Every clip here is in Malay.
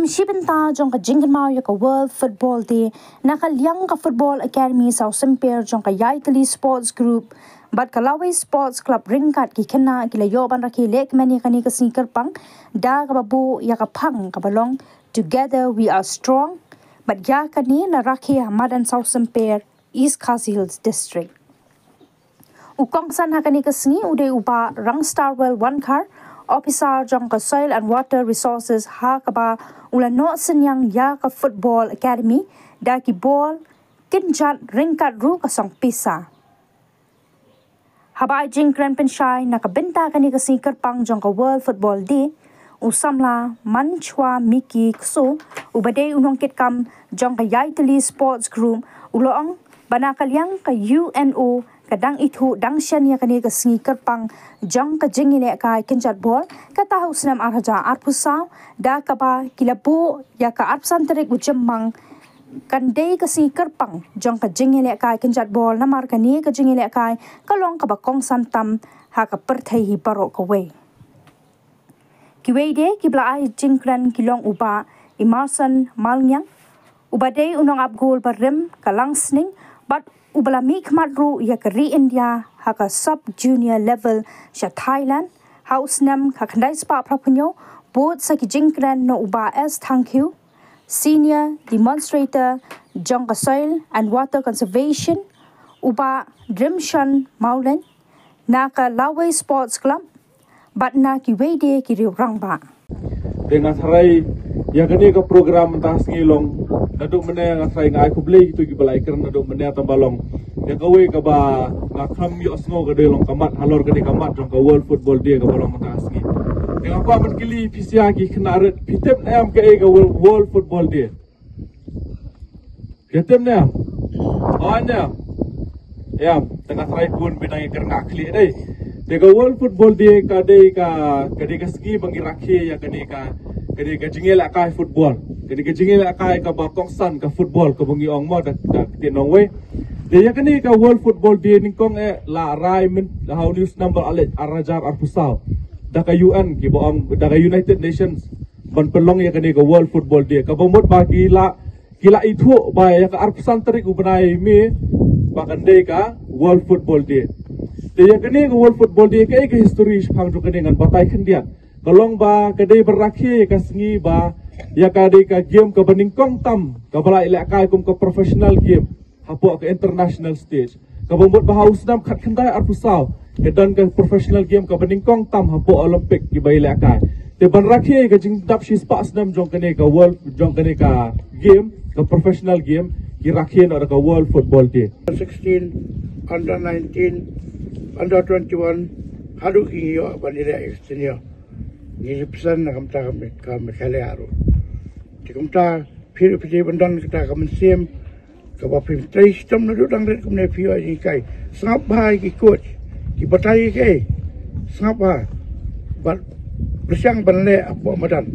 shibenta jong ka jingkan mau ya ka World Football Day nakaliang ka Football Academy South Semper jong ka Yaitali Sports Group bat Kalaway Sports Club ringkat ki kena kila yoban raki lek mani kani ka sneaker pang da ka babu ya ka pang ka balong together we are strong bat ya kani na raki Hamadan South Semper East Khasi Hills District ukong san hakani ka sngi ude uba rang Starwell one car Officer jong ka Soil and Water Resources ha ka ba ulan no senyang ya ka Football Academy da ki ball kinjat ringkat ru ka song pisa. Haba jing Grand Penshai nakabenta kani ka sneaker pang jong ka World Football Day usamla manchwa miki kso ubade unong kitkam jong ka Yaitali Sports Group ulong banakalyang ka UNO kadang itu dang sian ya kani ka sneaker pang jong ka jingile ka kinjat bol kata husnam arhaja arpusaw da ka ba kilabu ya ka arpsan terik ujemmang kandai ka sneaker pang jong ka jingile ka kinjat bol namar kani ka jingile ka kalong ka ba kong santam ha ka perthai hi baro ka we kiwede kibla ai jingkran kilong uba Emerson Malnyang ubade unong abgol barem kalangsning but ubala mikmat ru ya kari India haka sub junior level sha Thailand house nam kakandai spa prapunyo both sa kijingkran no uba as thank you senior demonstrator jongka soil and water conservation uba Drimshan Maulen naka Laway Sports Club but na ki wede ki rangba dengan sarai ya kani ka program tas ngilong naduk mene nga sai ngai ku blei tu gi balai ker naduk mene tambalong ya kawe ka ba nga kham yo sngo ga delong kamat halor kani kamat jong ka World Football Day ka balong tas ngi ya ko amat kili pisia gi knaret pitep nam ka e ga World Football Day pitep nam anya ya tengah sai pun binang ker ngakli dei de ka World Football Day ka dei ka ski bangi rakhi ya kani ka jingel akai football kani ka jingel akai ka bakong san ka football ka bungi ong mo da tinong we de ya kani ka World Football Day ningkong la rai min la how news number alet arajar arpusaw da ka UN ki boong da ka United Nations ban pelong ya kani ka World Football Day ka bomot ba kila itu ba ya ka arpusan terik ubenai mi bakande ka World Football Day de ya kani ka World Football Day ka history phang ju kani ngan batai khendian kalong ba kadai berakhi ka sngi ba ya kadai ka game ka baningkong tam ka bala ila kai kum ka professional game hapo ka international stage ka bombot ba haus nam khat khandai arpusaw ka dan ka professional game ka baningkong tam hapo olympic ki ba ila kai te ban rakhi ka jing dap shi spas nam jong kane ka world jong kane ka game ka professional game ki rakhi na ka World Football Day 16 under 19 under 21 hadu ki yo banira external ni pesan nak kami kali haru. Jika kita pilih bandan kita kami sim, kalau pilih try sistem nado dang red kami pilih ini kai. Sangat bahaya ki coach, ki batai kai. Sangat bahaya. Bersang banle apa madan.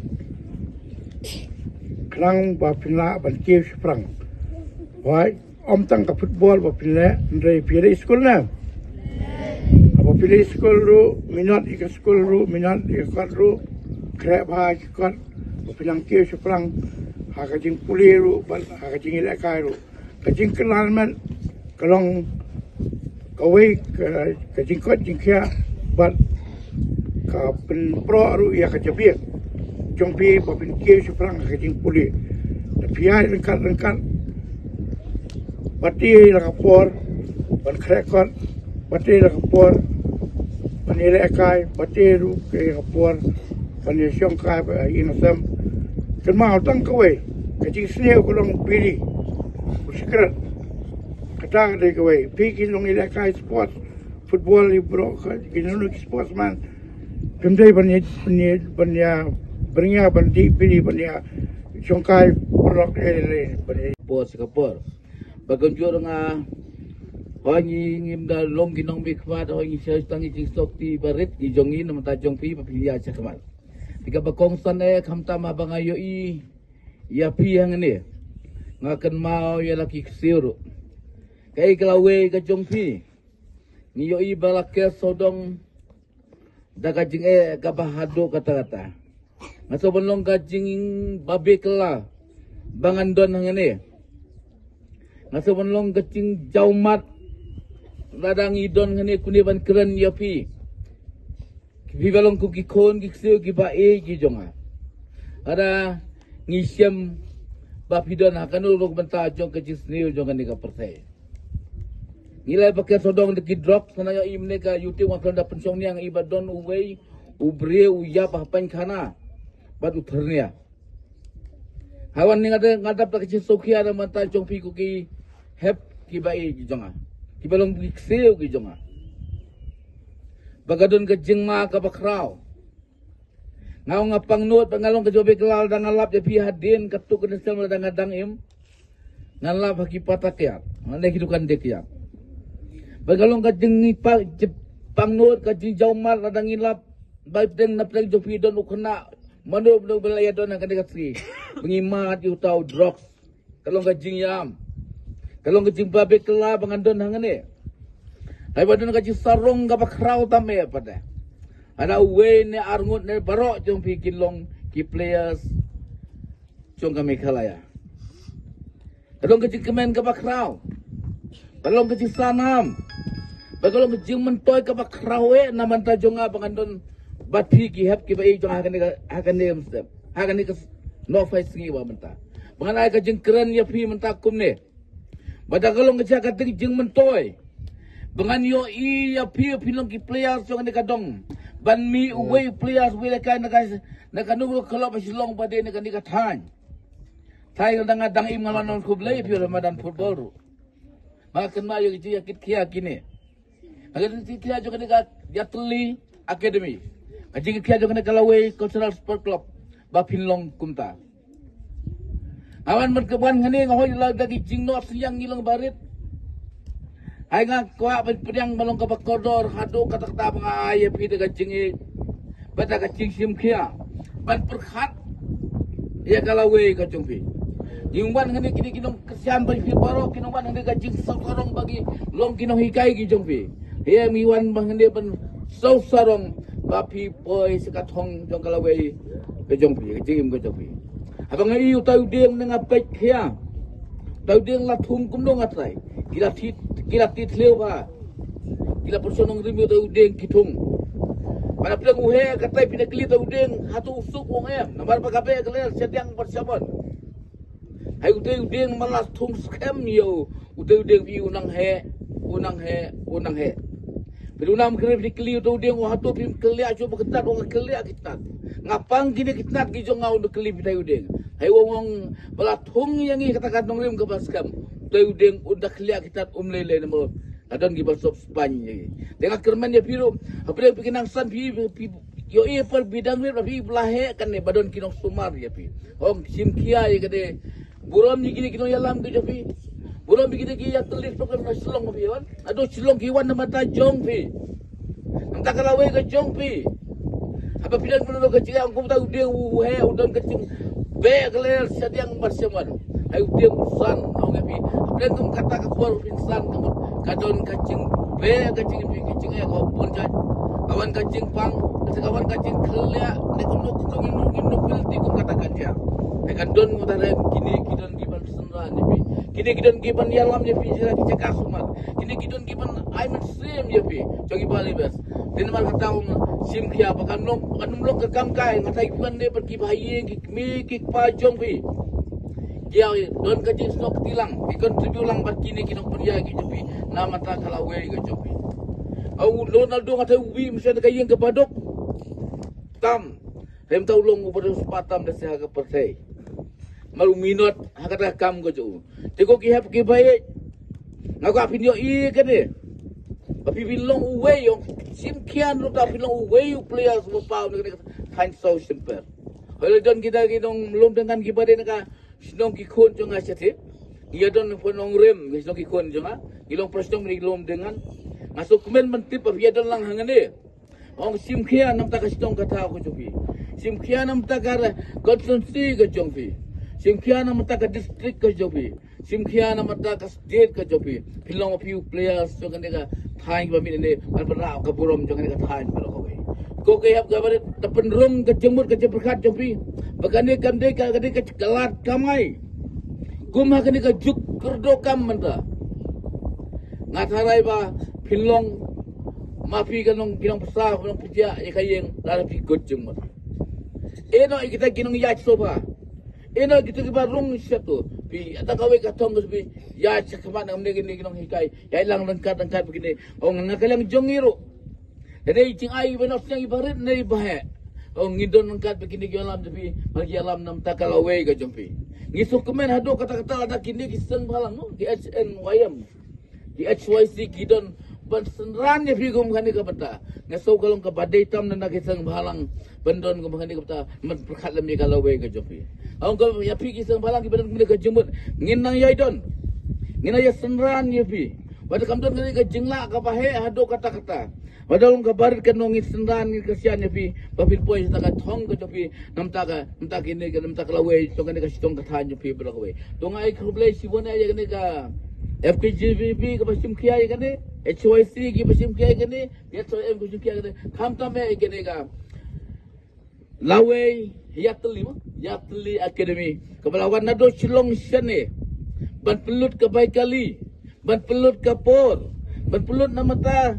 Kerang bapinla banci seperang. Why? Om tang ke football bapinla, ndai pilih sekolah. Pilih sekolah ru, minat ikat sekolah ru, minat ikat ru, kerap bahas ikat, pilang kiri seperang, hakajing pulih ru, hakajing ilakai ru, kajing kenal man, kalong kawai kajing kot jingkia, bat kapen pro ru ia kajabir, jompi bapin kiri seperang hakajing pulih, tapi ya lengkat, bati langapor, ban krekot, bati langapor. Panile kai bateru ke rapor panisiong kai inasam kenma utang kawe kajing sne kulong pili usikrat kata de kawe piki long ile kai sport football libro kinunu sportsman pemdai banya bandi pili banya songkai prok ele banya sport kapor bagunjur nga Wangi ngim da long ginong bikmat wangi siya tangi jing stokti barit ijongin naman tajong pi papilya siya kamal. Tiga bakong san kamta mabangayo ya pi hang ni ngakan mau ya laki ksiru. Kai kalawe ka jong pi niyo balak sodong daga jing ka bahado kata-kata. Ngaso bonlong ka jing babe kela bangandon hangane. Ngaso bonlong ka jing jaumat ladang idon hangane kuniban keren yapi. Bibalong ku kikon kikseu ki bae ki jonga. Ada ngisiam bapidon hakanu log benta jong ke jisniu jonga ni ka persai. Nilai pakai sodong deki drop sana ya imne ka yuti wa kanda pensong ni ang ibadon uwei ubre uya papan kana batu ternia. Hawan ni ngada pakai cisoki ada mata jong pi ku ki hep ki bae ki jonga. Ki balong kikseu ki jonga. Bagadon ke jengma ka bakrau. Ngau ngapang nuot pangalong ke jobe kelal dan ngalap japi hadin ketuk ke nesel dan ngadang im. Ngalap haki patak ya. Ngane hidukan dek ya. Bagalong ka jengi pa jepang nuot ka jeng jaumal dan ngilap baik deng naplang jopi don ukena manu benu belaya don akan dekatri. Pengimat yu tau drugs. Kalong ka jeng yam. Kalong ka jeng babe kelal pangandon hangane. Hai badon ka jeng sarong ka bakrau tame pada. Ada uwe ne arngut ne barok jong pikin long ki players jong kami kalaya. Kalong kecil kemen ke bakrau. Kalong kecil sanam. Kalong kecil mentoy ke bakrau naman ta jonga pangandon bati ki hep ki bai jong akan ni ke no fight singi wa menta. Mengenai ke jeng keren ya pi menta kum ne. Bada kalong kecil katik jeng mentoy. Bengan yo i ya pi pilong ki players jong ni kadong. Ban mi uwe players wile kai nakanugo kalau pasilong pada nakanika tan. Thai kadang kadang im ngalanon kublai pi Ramadan football ru. Makan ma yo ji yakit kia kini. Agar ti kia jo kanika Yatli Academy. Aji kia jo kanika Kalaway Cultural Sport Club ba pinlong kumta. Awan berkeban ngani ngahoy lag dagi jingno siang ngilang barit. Ay nga kuha pedang malong kapak kodor hado katakta mga ayap ito kacing bata kacing simkia ban perkhat ya Kalaway kacung pi yung ban ngani kini kinong kesian bagi pi baro kinong ban ngani kacing sarong bagi long kinong hikai kicung pi ya miwan bang ngani ban sarong bapi boy sekatong jong Kalaway kacung pi kacing kacung pi abang ngai tahu dia ngapek kia tahu dia latung kumdong atrai Kila titleu ba. Kila personong rimiu ta udeng kitung. Pada pilang uhe katai pinakli ta udeng hatu usuk wong em. Nambar pagabe kelel setiang bersabon. Hai udeng malas tung scam yo. Udeng vi unang he. Pilunam kene pinakli ta udeng hatu pim kelia coba ketat wong kelia kitat. Ngapang gini kitat gijong ngau de keli pitai udeng. Hai wong balatung yang i katakan nong rim ke baskam. Udeng udah kelia kita umlele namo adon gi basop Spanya dengan kerman ya piro apre bikinang san pi yo e per bidang ni pi blahe kan ne badon kinong sumar ya pi ong simkia ya kade buram ni gini kinong yalam ke pi buram bigini ki ya telis program na selong pi wan ado selong ki wan na mata jong pi angka Kalaway ke jong pi apa bidan pun ke cia angku tahu dia he udon kecing be keler sediang berseman ayo dia usan au ngapi dan kum kata ke kuar insan kamu kadon kacing be kacing ya kau pun kawan kacing pang kawan kacing kelia ne kum nuk pilti kum katakan dia kadon mutare kini kidon giban senra ni kini kidon giban yalam ni jira dicekak sumat kini kidon giban aiman sim ya pi jogi bali bes din mal kataung sim kia pakan nom ke kamkai ngatai giban ne pergi bayi mi kik pa jong pi dia don kaji stok tilang ikon tribulang bakini kinong punya gijupi nama ta Kalaway gijupi au Ronaldo ngata ubi mesti kayeng ke padok tam rem taulong uber sepatam da seha ke persai malu minot hakata kam gojo teko ki hap ki bae ngaku apinyo i kene tapi bilong uwe yung simkian lu ta bilong uwe you players mo pa kind so simple holo don kita kinong lom dengan gibade naka sinong kikon jonga chate iya don ponong rem sinong kikon jonga ilong prestong ni lom dengan masuk kemen mentip ya don lang hangane ong simkia nam ta kasitong kata ko jopi simkia nam ta kar constituency ka jongpi simkia nam ta ka district ka jopi simkia nam ta ka state ka jopi pilong few players jonga ka thaing ba mi ne albara ka burom jonga ka thaing ba ko Ko kaya kabaret tapenrung kecemur keceperkat jopi. Bagane kande kelat kamai. Gumha kani juk kerdokam menta. Ngatarai ba pilong mafi kanong kinong pesah kanong putya ikayeng larapi kecemur. Eno kita kinong yach sopa. Eno kita kibarung satu. Pi atakawe katong bi yach kaman amne kinong hikay. Ya ilang lengkat begini. Oh ngakalang jongiro. Dari cing ai benos yang ibarat dari bahe. Oh ngidon angkat begini alam tapi bagi alam nam takalawe ka jompi. Ngisuk kemen hado kata-kata ada kini kiseng balang no di HN wayam. Di HYC kidon pensenran ya figum kani ka bata. Ngasau kalong ka badai tam na kiseng balang bendon ka kani ka bata men perkat lemni kalawe ka jompi. Ang kalau ya pi kiseng balang kibadan kini ka jemut nginang yaidon. Ngina ya senran ya pi. Pada kamdon kani ka jengla ka bahe hado kata-kata. Padahal kabar kanong isendan kasihan pi papil poy sa thong ko pi namta kini namta lawe so kani ka sitong kathan pi belawe to ngai khuble sibona ya kani ka FKGVP ka pasim kiya ya kani HYC ki pasim kiya kani YSM ko kiya kani khamta me kani ka lawe yatli academy kabalawan nado silong sene ban pelut ka baikali ban pelut ka por ban pelut namata